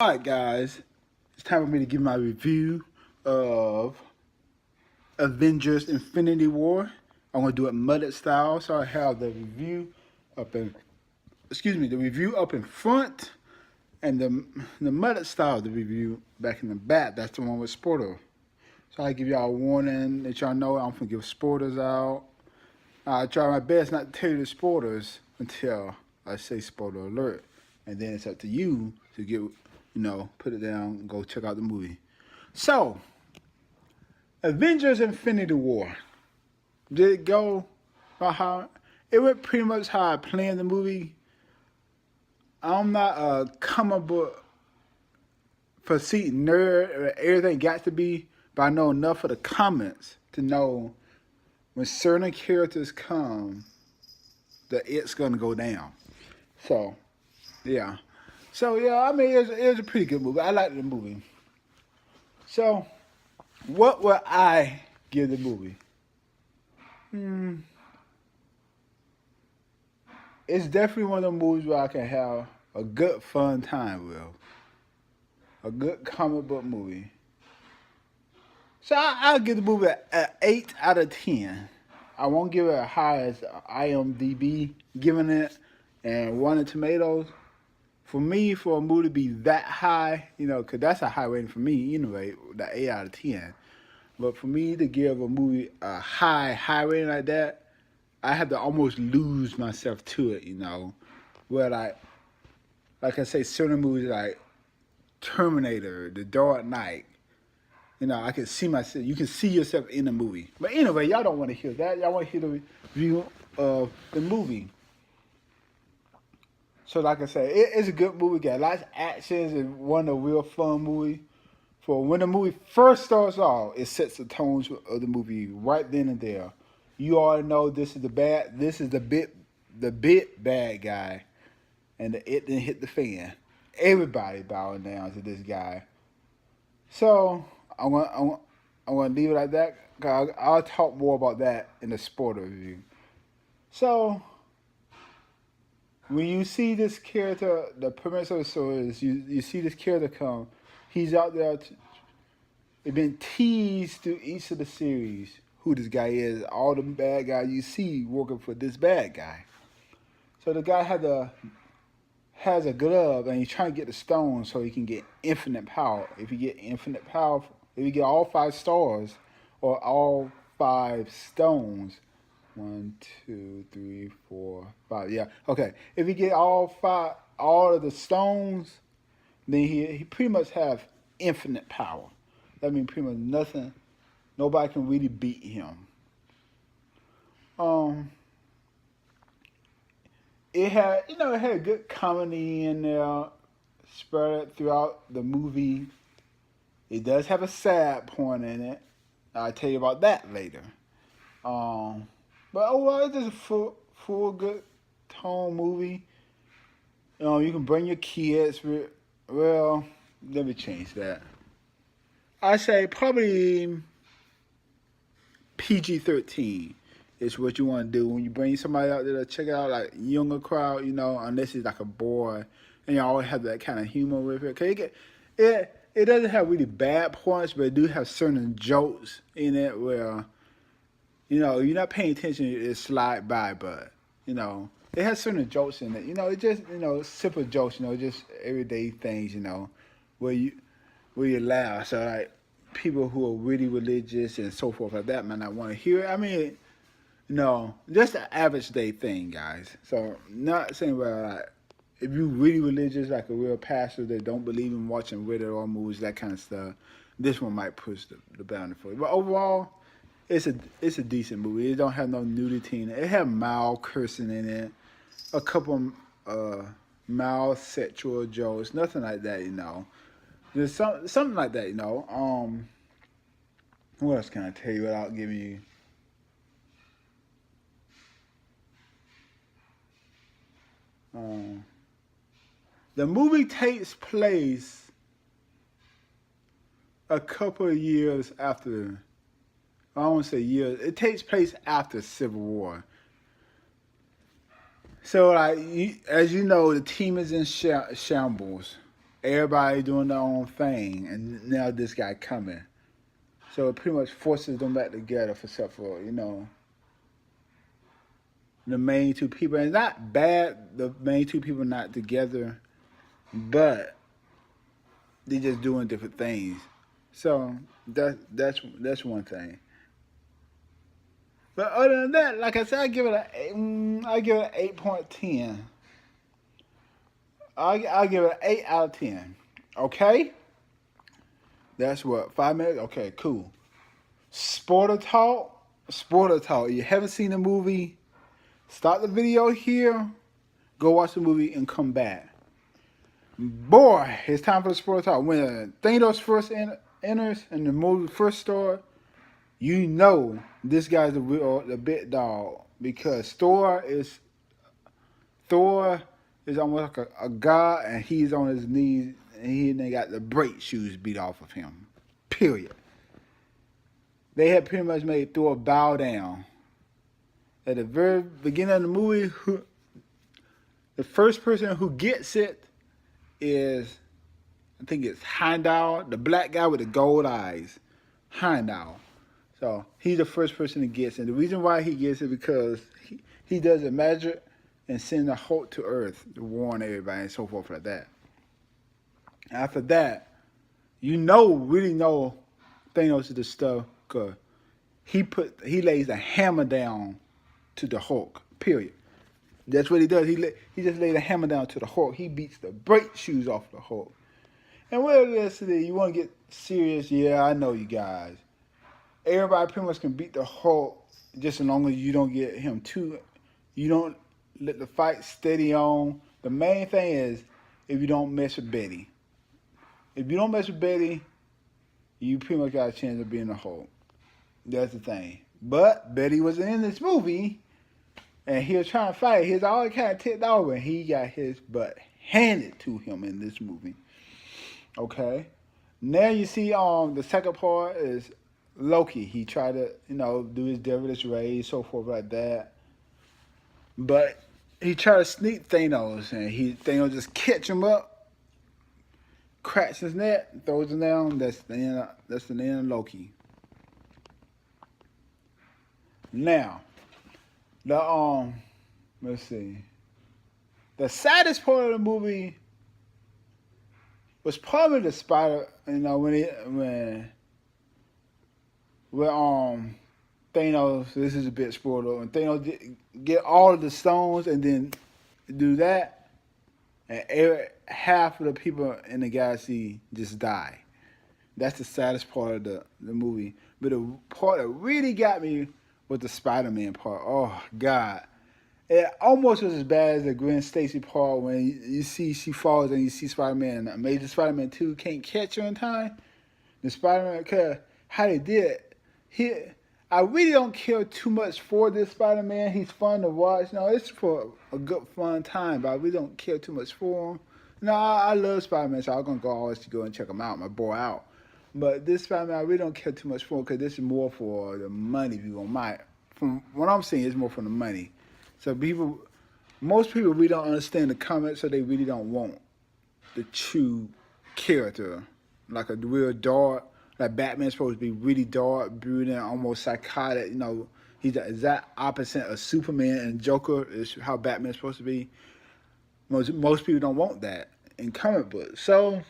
Alright guys, it's time for me to give my review of Avengers Infinity War. I'm going to do it mullet style, so I have the review up in, the review up in front, and the mullet style of the review back in the back. That's the one with spoiler. So I give y'all a warning that y'all know I'm going to give spoilers out. I try my best not to tell you the spoilers until I say spoiler alert. And then it's up to you to get, put it down and go check out the movie. So, Avengers Infinity War. Did it go how it went pretty much how I planned the movie. I'm not a comic book pursuit nerd or everything got to be, but I know enough of the comics to know when certain characters come that it's gonna go down. So, yeah. So yeah, I mean it was a pretty good movie. I liked the movie. So, what would I give the movie? It's definitely one of the movies where I can have a good fun time with. A good comic book movie. So I'll give the movie an 8 out of 10. I won't give it as high as IMDb giving it, and Rotten Tomatoes. For me, for a movie to be that high, because that's a high rating for me anyway, the 8 out of 10. But for me to give a movie a high rating like that, I had to almost lose myself to it, Where like I say, certain movies like Terminator, The Dark Knight, I can see myself. You can see yourself in the movie. But anyway, y'all don't want to hear that. Y'all want to hear the review of the movie. So like I said, it's a good movie. Got lots of actions and one of the real fun movie. For when the movie first starts off, it sets the tones of the movie right then and there. You already know this is the big bad guy, and it didn't hit the fan. Everybody bowing down to this guy. So I'm gonna leave it like that. Cause I'll talk more about that in the spoiler review. So when you see this character, the premise of the story is you see this character come. He's out there. It's been teased through each of the series who this guy is. All the bad guys you see working for this bad guy. So the guy has a glove and he's trying to get the stone so he can get infinite power. If you get infinite power, if you get all 5 stars or all 5 stones, 1, 2, 3, 4, 5. Yeah, okay. If you get all of the stones, then he pretty much have infinite power. That means pretty much nobody can really beat him. It had a good comedy in there, spread throughout the movie. It does have a sad point in it. I'll tell you about that later. But overall, it's just a full good tone movie. You can bring your kids. Well, let me change that. I say probably PG-13 is what you want to do when you bring somebody out there to check it out, like younger crowd, unless it's like a boy, and you always have that kind of humor with it. Cause it doesn't have really bad points, but it do have certain jokes in it where, you're not paying attention, it slide by, but, it has certain jokes in it. It just, simple jokes, just everyday things, where you laugh. So like people who are really religious and so forth like that might not want to hear it. I mean, just an average day thing, guys. So not saying like if you really religious, like a real pastor that don't believe in watching rated R movies, that kind of stuff, this one might push the boundary for you. But overall, it's a decent movie. It don't have no nudity in it. It have mild cursing in it, a couple mild sexual jokes, nothing like that, There's something like that, What else can I tell you without giving you? The movie takes place a couple of years after. I don't want to say years. It takes place after Civil War. So, like, as you know, the team is in shambles. Everybody doing their own thing, and now this guy coming. So it pretty much forces them back together, except for the main two people. And it's not bad the main two people not together, but they just doing different things. So that's one thing. But other than that, like I said, I give it an 8.10. I give it an 8 out of 10. Okay, that's what 5 minutes. Okay, cool. Spoiler talk. Spoiler talk. You haven't seen the movie? Stop the video here. Go watch the movie and come back. Boy, it's time for the spoiler talk. When Thanos first enters and the movie first starts, you know this guy's the big dog because Thor is almost like a god, and he's on his knees, and they got the brake shoes beat off of him. Period. They had pretty much made Thor bow down. At the very beginning of the movie, the first person who gets it is, I think it's Heimdall, the black guy with the gold eyes. Heimdall. So he's the first person that gets it. And the reason why he gets it because he does a magic and send the Hulk to Earth to warn everybody and so forth like that. After that, really know Thanos is the stuff because he lays a hammer down to the Hulk. Period. That's what he does. He just lays a hammer down to the Hulk. He beats the brake shoes off the Hulk. And what it is today, you want to get serious? Yeah, I know you guys. Everybody pretty much can beat the Hulk just as long as you don't get him too. You don't let the fight steady on. The main thing is if you don't mess with Betty. If you don't mess with Betty, you pretty much got a chance of being the Hulk. That's the thing. But Betty wasn't in this movie, and he was trying to fight. He was all kind of ticked over, and he got his butt handed to him in this movie. Okay. Now you see the second part is Loki. He tried to, do his devilish rays, so forth like that. But he tried to sneak Thanos, and Thanos just catch him up, cracks his neck, throws him down. That's the end of Loki. Now, let's see. The saddest part of the movie was probably the spider. When Thanos. This is a bit spoiler. When Thanos get all of the stones and then do that, and half of the people in the galaxy just die. That's the saddest part of the movie. But the part that really got me was the Spider-Man part. Oh God. It almost was as bad as the Gwen Stacy part when you see she falls and you see Spider-Man. Amazing Spider-Man 2 can't catch her in time. The Spider-Man, cause how they did, I really don't care too much for this Spider-Man. He's fun to watch. No, it's for a good fun time, but I really don't care too much for him. No, I love Spider-Man, so I'm gonna always go and check him out, my boy out. But this Spider-Man, I really don't care too much for him because this is more for the money people might. From what I'm seeing, it's more for the money. So most people really don't understand the comics, so they really don't want the true character, like a real dark. Like Batman's supposed to be really dark, brooding, almost psychotic. He's the exact opposite of Superman, and Joker is how Batman's supposed to be. Most people don't want that in comic books. So,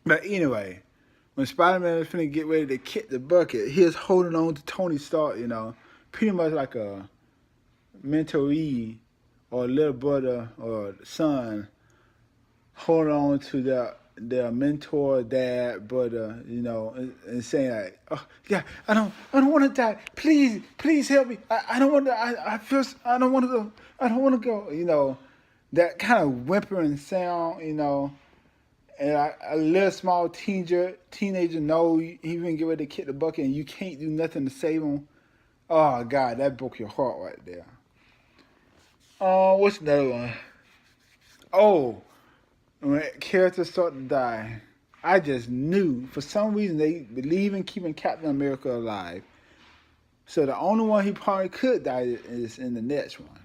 but anyway, when Spider-Man is finna get ready to kick the bucket, he's holding on to Tony Stark, pretty much like a mentoree or a little brother or son holding on to their mentor, dad, brother, and saying like, "Oh yeah, I don't want to die. Please help me. I don't want to. I feel. I don't want to go. I don't want to go." That kind of whimpering sound. And a little small teenager know he even get ready to kick the bucket, and you can't do nothing to save him. Oh God, that broke your heart right there. What's another one? Oh. When characters start to die, I just knew for some reason they believe in keeping Captain America alive. So the only one he probably could die is in the next one.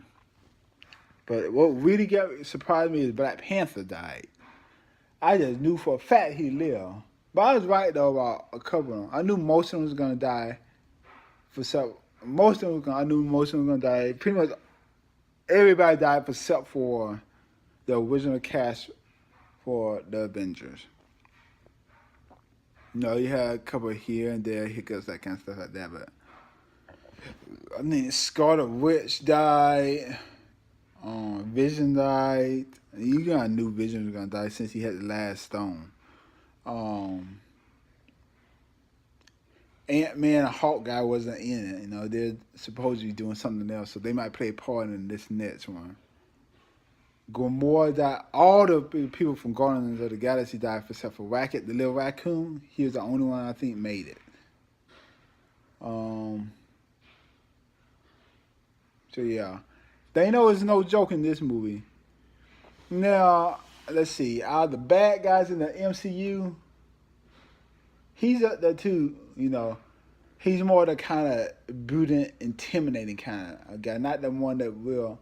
But what really surprised me is Black Panther died. I just knew for a fact he lived. But I was right though about a couple of them. I knew most of them was gonna die for some. Most of them was gonna, I knew most of them was gonna die. Pretty much everybody died except for the original cast for the Avengers. You know, you had a couple here and there hiccups, that kind of stuff like that. But I mean, Scarlet Witch died. Vision died. You got knew Vision was gonna die since he had the last stone. Ant-Man and Hawk guy wasn't in it. You know, they're supposed to be doing something else, so they might play a part in this next one. Gamora died. All the people from Guardians of the Galaxy died except for Rocket, the little raccoon. He was the only one I think made it. So yeah, Thanos is no joke in this movie. Now let's see. Out of the bad guys in the MCU, he's up there too. You know, he's more the kind of prudent, intimidating kind of guy, not the one that will.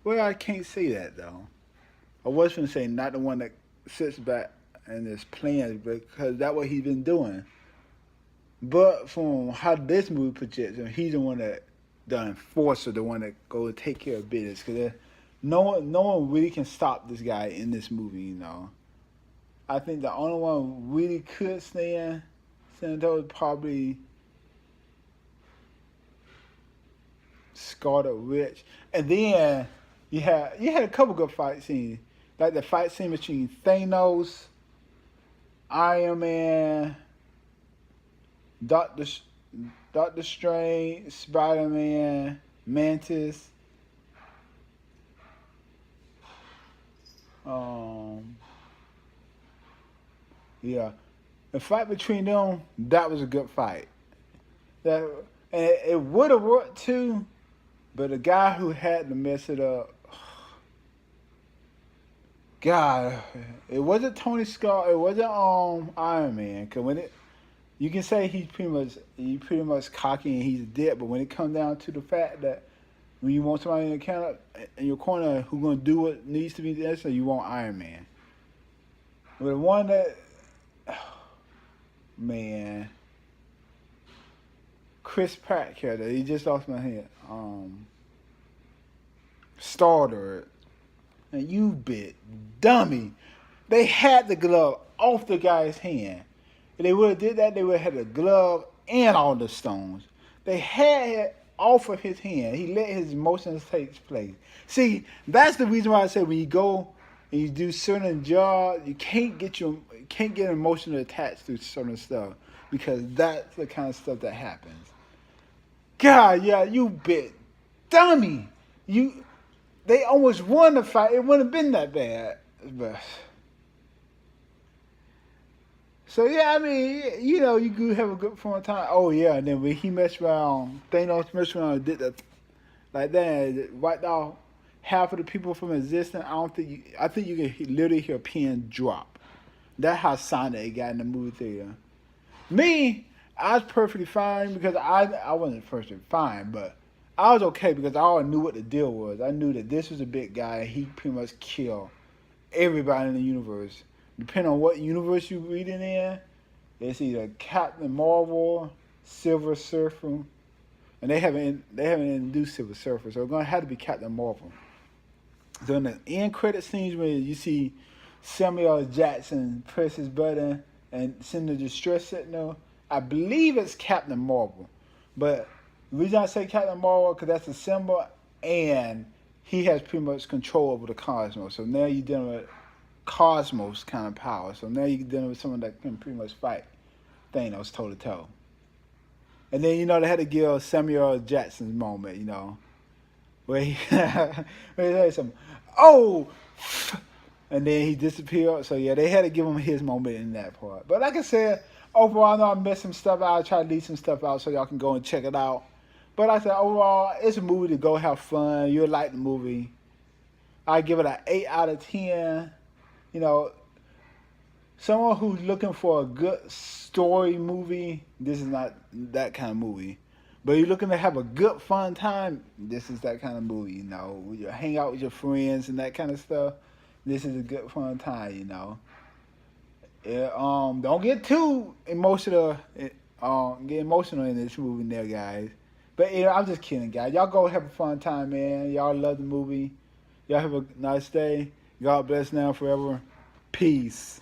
Well, I can't say that though. I was going to say not the one that sits back and is playing because that's what he's been doing. But from how this movie projects him, he's the one that the enforcer, the one that go take care of business. Because no one really can stop this guy in this movie. You know, I think the only one who really could stand was probably Scarlet Witch, and then you had a couple good fight scenes, like the fight scene between Thanos, Iron Man, Doctor Strange, Spider-Man, Mantis. Yeah, the fight between them, that was a good fight. That and it would have worked too, but the guy who had to mess it up, God, it wasn't Tony Scott, it wasn't Iron Man. Cause when you can say he's pretty much cocky and he's dead, but when it comes down to the fact that when you want somebody in your corner who's gonna do what needs to be done, so you want Iron Man. But the one that, man, Chris Pratt character, he just lost my head. Starter, and you bit dummy. They had the glove off the guy's hand. If they would have did that, they would have had the glove and all the stones. They had it off of his hand. He let his emotions take place. See, that's the reason why I say when you go and you do certain jobs, you can't get emotionally attached to certain stuff because that's the kind of stuff that happens. God, yeah, you bit dummy. They almost won the fight. It wouldn't have been that bad. But so yeah, I mean, you know, you could have a good fun time. Oh yeah, and then when he messed around, Thanos messed around and did that like that, wiped out half of the people from existence. I think you can literally hear a pin drop. That's how silent it got in the movie theater. Me, I was perfectly fine because I wasn't perfectly fine, but I was okay because I already knew what the deal was. I knew that this was a big guy. He pretty much killed everybody in the universe. Depending on what universe you're reading in, it's either Captain Marvel, Silver Surfer, and they haven't introduced Silver Surfer, so it's gonna have to be Captain Marvel. So in the end credit scenes where you see Samuel Jackson press his button and send the distress signal, I believe it's Captain Marvel, but the reason I say Captain Marvel because that's a symbol, and he has pretty much control over the cosmos. So now you're dealing with cosmos kind of power. So now you're dealing with someone that can pretty much fight Thanos toe to toe. And then you know they had to give Samuel Jackson's moment, you know, where he said something, oh, and then he disappeared. So yeah, they had to give him his moment in that part. But like I said, overall, I know I missed some stuff out. I try to leave some stuff out so y'all can go and check it out. But I said, overall, it's a movie to go have fun. You'll like the movie. I give it an 8 out of 10. You know, someone who's looking for a good story movie, this is not that kind of movie. But you're looking to have a good fun time, this is that kind of movie, you know. You hang out with your friends and that kind of stuff. This is a good fun time, you know. Yeah, don't get too emotional. Get emotional in this movie, there, guys. But I'm just kidding, guys. Y'all go have a fun time, man. Y'all love the movie. Y'all have a nice day. God bless now forever. Peace.